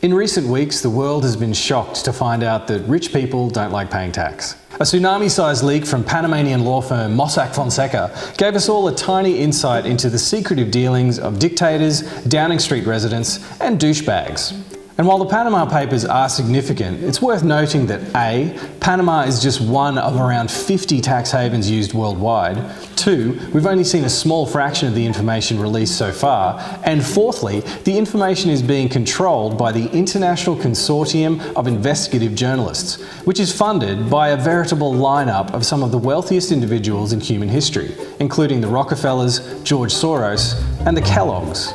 In recent weeks, the world has been shocked to find out that rich people don't like paying tax. A tsunami-sized leak from Panamanian law firm Mossack Fonseca gave us all a tiny insight into the secretive dealings of dictators, Downing Street residents, and douchebags. And while the Panama Papers are significant, it's worth noting that A, Panama is just one of around 50 tax havens used worldwide. 2, we've only seen a small fraction of the information released so far. And fourthly, the information is being controlled by the International Consortium of Investigative Journalists, which is funded by a veritable lineup of some of the wealthiest individuals in human history, including the Rockefellers, George Soros, and the Kellogg's.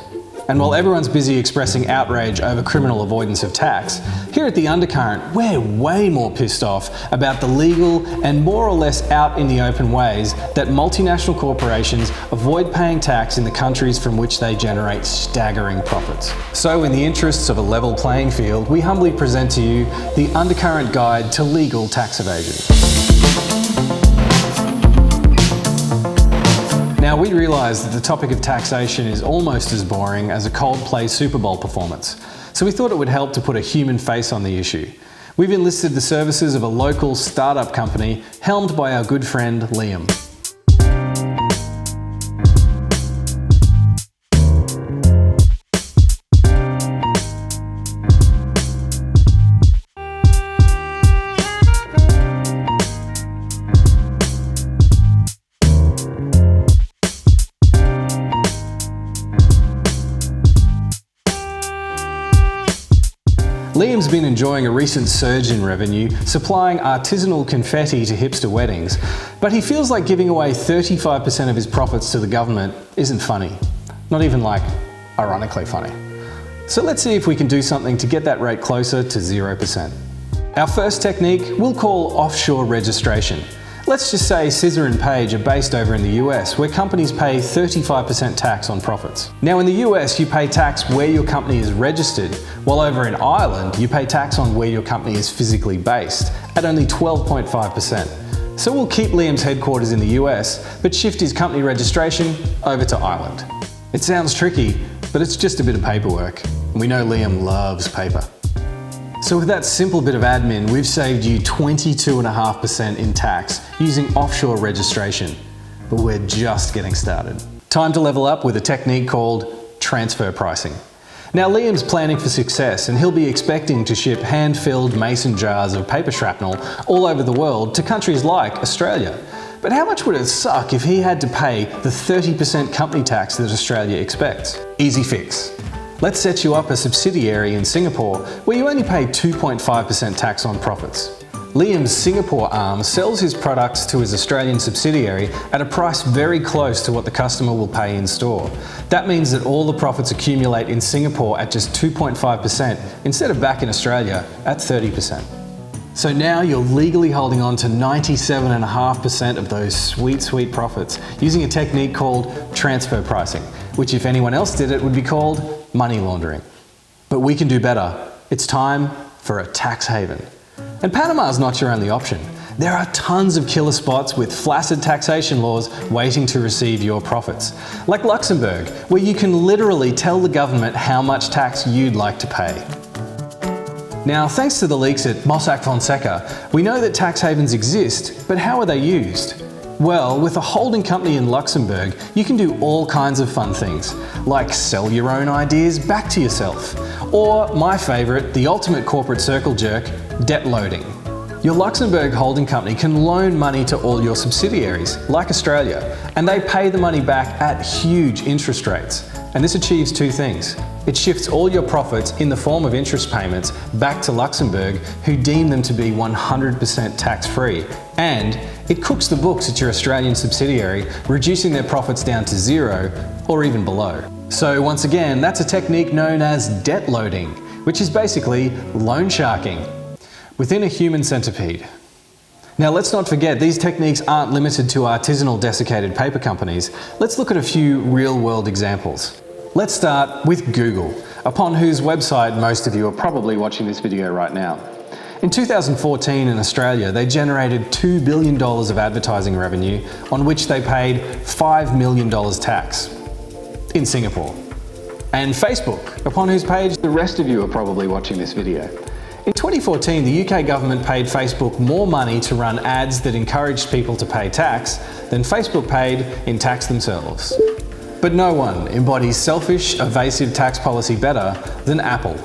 And while everyone's busy expressing outrage over criminal avoidance of tax, here at The Undercurrent, we're way more pissed off about the legal and more or less out in the open ways that multinational corporations avoid paying tax in the countries from which they generate staggering profits. So in the interests of a level playing field, we humbly present to you The Undercurrent Guide to Legal Tax Evasion. Now, we realise that the topic of taxation is almost as boring as a Coldplay Super Bowl performance, so we thought it would help to put a human face on the issue. We've enlisted the services of a local startup company helmed by our good friend Liam. Liam's been enjoying a recent surge in revenue, supplying artisanal confetti to hipster weddings, but he feels like giving away 35% of his profits to the government isn't funny. Not even like, ironically funny. So let's see if we can do something to get that rate closer to 0%. Our first technique we'll call offshore registration. Let's just say Scissor and Page are based over in the US, where companies pay 35% tax on profits. Now in the US, you pay tax where your company is registered, while over in Ireland, you pay tax on where your company is physically based, at only 12.5%. So we'll keep Liam's headquarters in the US, but shift his company registration over to Ireland. It sounds tricky, but it's just a bit of paperwork. And we know Liam loves paper. So with that simple bit of admin, we've saved you 22.5% in tax using offshore registration. But we're just getting started. Time to level up with a technique called transfer pricing. Now Liam's planning for success, and he'll be expecting to ship hand-filled mason jars of paper shrapnel all over the world to countries like Australia. But how much would it suck if he had to pay the 30% company tax that Australia expects? Easy fix. Let's set you up a subsidiary in Singapore where you only pay 2.5% tax on profits. Liam's Singapore arm sells his products to his Australian subsidiary at a price very close to what the customer will pay in store. That means that all the profits accumulate in Singapore at just 2.5% instead of back in Australia at 30%. So now you're legally holding on to 97.5% of those sweet, sweet profits using a technique called transfer pricing, which if anyone else did it would be called money laundering. But we can do better. It's time for a tax haven. And Panama is not your only option. There are tons of killer spots with flaccid taxation laws waiting to receive your profits. Like Luxembourg, where you can literally tell the government how much tax you'd like to pay. Now, thanks to the leaks at Mossack Fonseca, we know that tax havens exist, but how are they used? Well, with a holding company in Luxembourg, you can do all kinds of fun things, like sell your own ideas back to yourself. Or, my favourite, the ultimate corporate circle jerk, debt loading. Your Luxembourg holding company can loan money to all your subsidiaries, like Australia, and they pay the money back at huge interest rates. And this achieves two things. It shifts all your profits in the form of interest payments back to Luxembourg, who deem them to be 100% tax-free. And it cooks the books at your Australian subsidiary, reducing their profits down to zero or even below. So once again, that's a technique known as debt loading, which is basically loan sharking within a human centipede. Now let's not forget, these techniques aren't limited to artisanal desiccated paper companies. Let's look at a few real-world examples. Let's start with Google, upon whose website most of you are probably watching this video right now. In 2014 in Australia, they generated $2 billion of advertising revenue, on which they paid $5 million tax in Singapore. And Facebook, upon whose page the rest of you are probably watching this video. In 2014, the UK government paid Facebook more money to run ads that encouraged people to pay tax than Facebook paid in tax themselves. But no one embodies selfish, evasive tax policy better than Apple.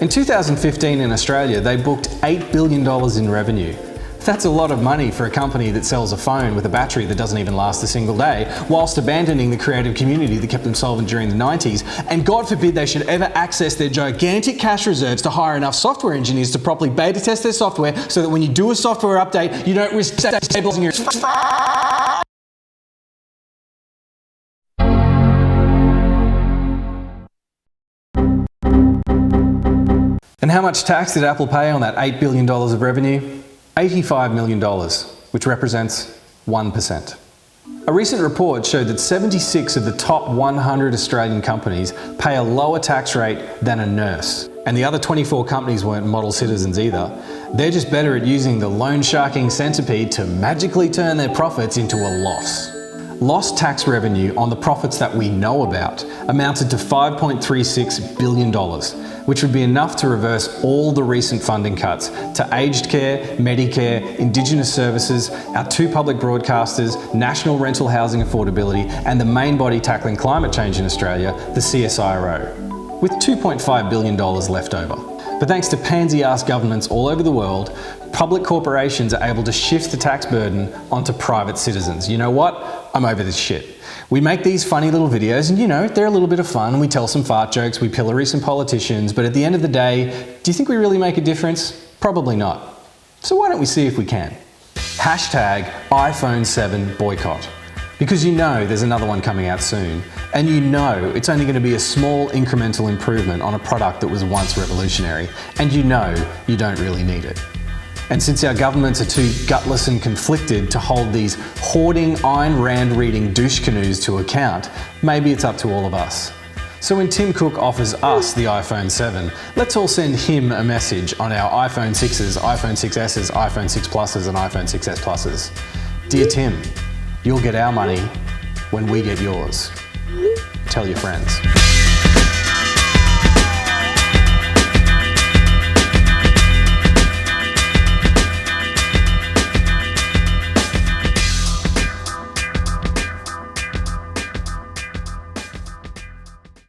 In 2015 in Australia, they booked $8 billion in revenue. That's a lot of money for a company that sells a phone with a battery that doesn't even last a single day, whilst abandoning the creative community that kept them solvent during the 90s. And God forbid they should ever access their gigantic cash reserves to hire enough software engineers to properly beta test their software so that when you do a software update, you don't risk stabilizing your... And how much tax did Apple pay on that $8 billion of revenue? $85 million, which represents 1%. A recent report showed that 76 of the top 100 Australian companies pay a lower tax rate than a nurse. And the other 24 companies weren't model citizens either. They're just better at using the loan sharking centipede to magically turn their profits into a loss. Lost tax revenue on the profits that we know about amounted to $5.36 billion, which would be enough to reverse all the recent funding cuts to aged care, Medicare, Indigenous services, our two public broadcasters, national rental housing affordability, and the main body tackling climate change in Australia, the CSIRO, with $2.5 billion left over. But thanks to pansy-ass governments all over the world, public corporations are able to shift the tax burden onto private citizens. You know what? I'm over this shit. We make these funny little videos and, you know, they're a little bit of fun. We tell some fart jokes, we pillory some politicians, but at the end of the day, do you think we really make a difference? Probably not. So why don't we see if we can? Hashtag iPhone 7 boycott. Because you know there's another one coming out soon, and you know it's only going to be a small incremental improvement on a product that was once revolutionary, and you know you don't really need it. And since our governments are too gutless and conflicted to hold these hoarding, Ayn Rand reading douche canoes to account, maybe it's up to all of us. So when Tim Cook offers us the iPhone 7, let's all send him a message on our iPhone 6s, iPhone 6s, iPhone 6 Pluses and iPhone 6s Pluses. Dear Tim, you'll get our money when we get yours. Tell your friends.